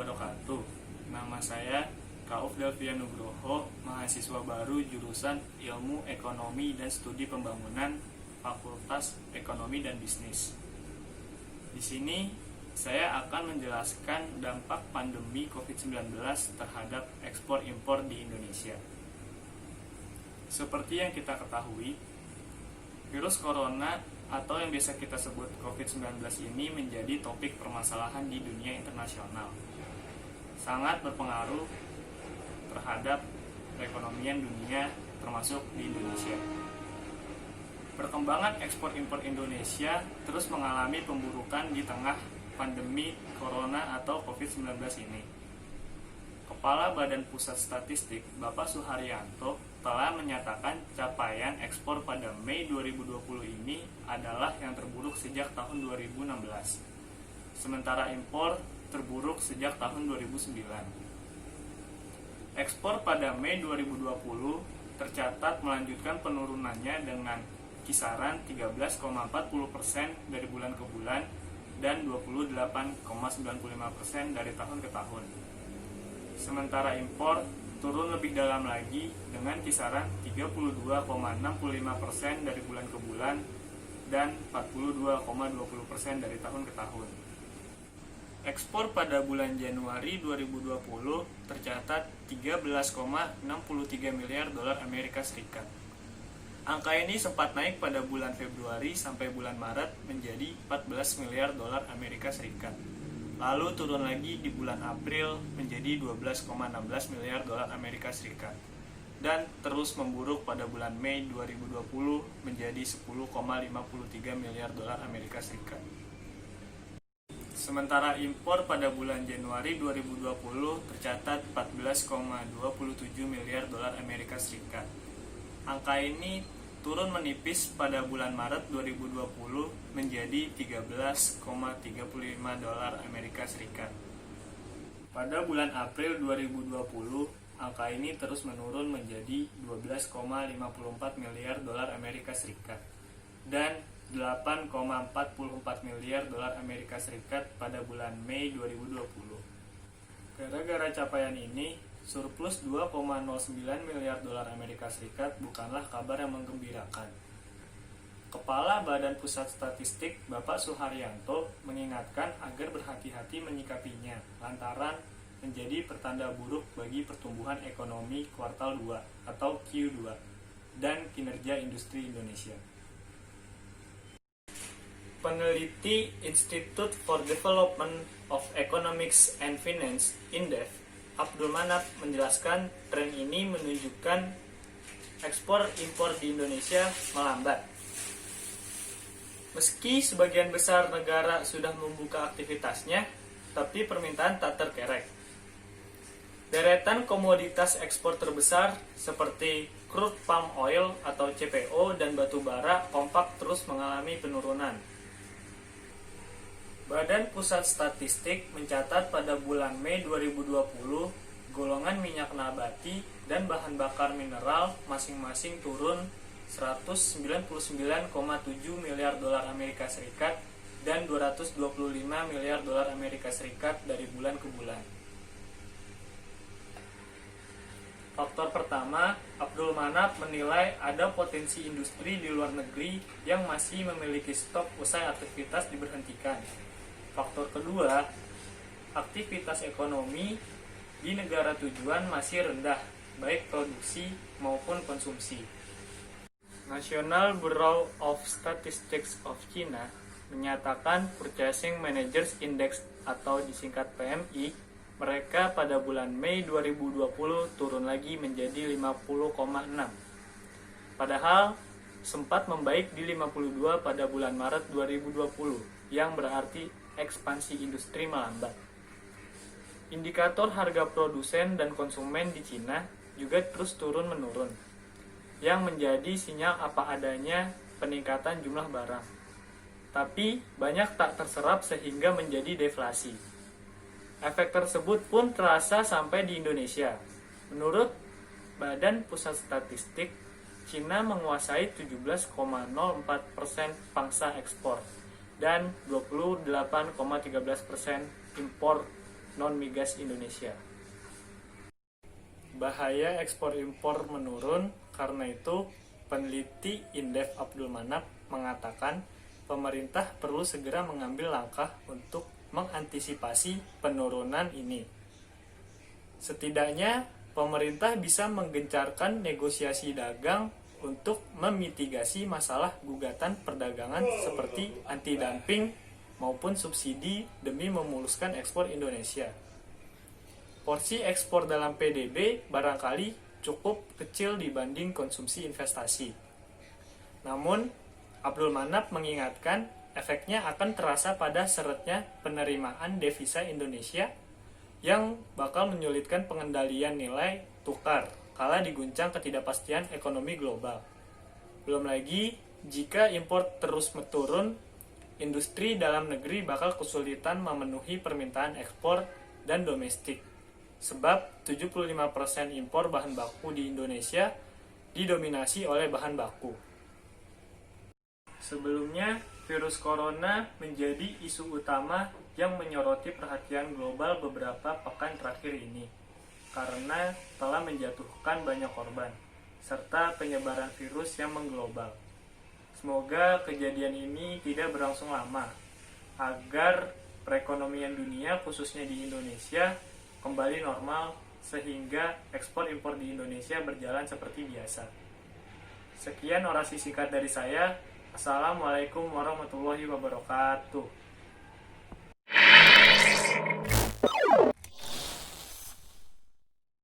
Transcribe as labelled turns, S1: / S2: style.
S1: wabarakatuh. Nama saya Kauf Delvia Nugroho, mahasiswa baru jurusan Ilmu Ekonomi dan Studi Pembangunan, Fakultas Ekonomi dan Bisnis. Di sini saya akan menjelaskan dampak pandemi COVID-19 terhadap ekspor-impor di Indonesia. Seperti yang kita ketahui, virus corona atau yang biasa kita sebut COVID-19 ini menjadi topik permasalahan di dunia internasional. Sangat berpengaruh terhadap perekonomian dunia termasuk di Indonesia. Perkembangan ekspor-impor Indonesia terus mengalami pemburukan di tengah pandemi corona atau COVID-19 ini. Kepala Badan Pusat Statistik, Bapak Suharyanto, telah menyatakan capaian ekspor pada Mei 2020 ini adalah yang terburuk sejak tahun 2016. Sementara impor terburuk sejak tahun 2009. Ekspor pada Mei 2020 tercatat melanjutkan penurunannya dengan kisaran 13,40% dari bulan ke bulan dan 28,95% dari tahun ke tahun. Sementara impor turun lebih dalam lagi dengan kisaran 32,65% dari bulan ke bulan dan 42,20% dari tahun ke tahun. Ekspor pada bulan Januari 2020 tercatat 13,63 miliar dolar Amerika Serikat. Angka ini sempat naik pada bulan Februari sampai bulan Maret menjadi 14 miliar dolar Amerika Serikat. Lalu turun lagi di bulan April menjadi 12,16 miliar dolar Amerika Serikat. Dan terus memburuk pada bulan Mei 2020 menjadi 10,53 miliar dolar Amerika Serikat. Sementara impor pada bulan Januari 2020 tercatat 14,27 miliar dolar Amerika Serikat. Angka ini turun menipis pada bulan Maret 2020 menjadi 13,35 dolar Amerika Serikat. Pada bulan April 2020, angka ini terus menurun menjadi 12,54 miliar dolar Amerika Serikat dan 8,44 miliar dolar Amerika Serikat pada bulan Mei 2020. Gara-gara capaian ini, surplus 2,09 miliar dolar Amerika Serikat bukanlah kabar yang menggembirakan. Kepala Badan Pusat Statistik, Bapak Suharyanto, mengingatkan agar berhati-hati menyikapinya lantaran menjadi pertanda buruk bagi pertumbuhan ekonomi kuartal 2 atau Q2 dan kinerja industri Indonesia. Peneliti Institute for Development of Economics and Finance, INDEF, Abdul Manap menjelaskan tren ini menunjukkan ekspor-impor di Indonesia melambat. Meski sebagian besar negara sudah membuka aktivitasnya, tapi permintaan tak terkerek. Deretan komoditas ekspor terbesar seperti crude palm oil atau CPO dan batu bara kompak terus mengalami penurunan. Badan Pusat Statistik mencatat pada bulan Mei 2020, golongan minyak nabati dan bahan bakar mineral masing-masing turun 199,7 miliar dolar Amerika Serikat dan 225 miliar dolar Amerika Serikat dari bulan ke bulan. Faktor pertama, Abdul Manap menilai ada potensi industri di luar negeri yang masih memiliki stok usai aktivitas diberhentikan. Faktor kedua, aktivitas ekonomi di negara tujuan masih rendah, baik produksi maupun konsumsi. National Bureau of Statistics of China menyatakan Purchasing Managers Index atau disingkat PMI, mereka pada bulan Mei 2020 turun lagi menjadi 50,6. Padahal sempat membaik di 52 pada bulan Maret 2020, yang berarti ekspansi industri melambat. Indikator harga produsen dan konsumen di Cina juga terus turun-menurun, yang menjadi sinyal apa adanya peningkatan jumlah barang. Tapi banyak tak terserap sehingga menjadi deflasi. Efek tersebut pun terasa sampai di Indonesia. Menurut Badan Pusat Statistik, Cina menguasai 17,04% pangsa ekspor dan 28,13% impor non-migas Indonesia. Bahaya ekspor impor menurun, karena itu peneliti Indef Abdul Manap mengatakan pemerintah perlu segera mengambil langkah untuk mengantisipasi penurunan ini. Setidaknya pemerintah bisa menggencarkan negosiasi dagang untuk memitigasi masalah gugatan perdagangan seperti anti-dumping maupun subsidi demi memuluskan ekspor Indonesia. Porsi ekspor dalam PDB barangkali cukup kecil dibanding konsumsi investasi. Namun, Abdul Manap mengingatkan efeknya akan terasa pada seretnya penerimaan devisa Indonesia yang bakal menyulitkan pengendalian nilai tukar kala diguncang ketidakpastian ekonomi global. Belum lagi, jika impor terus turun, industri dalam negeri bakal kesulitan memenuhi permintaan ekspor dan domestik. Sebab 75% impor bahan baku di Indonesia didominasi oleh bahan baku. Sebelumnya, virus corona menjadi isu utama yang menyoroti perhatian global beberapa pekan terakhir ini, karena telah menjatuhkan banyak korban, serta penyebaran virus yang mengglobal. Semoga kejadian ini tidak berlangsung lama, agar perekonomian dunia, khususnya di Indonesia, kembali normal, sehingga ekspor impor di Indonesia berjalan seperti biasa. Sekian orasi singkat dari saya. Assalamualaikum warahmatullahi wabarakatuh.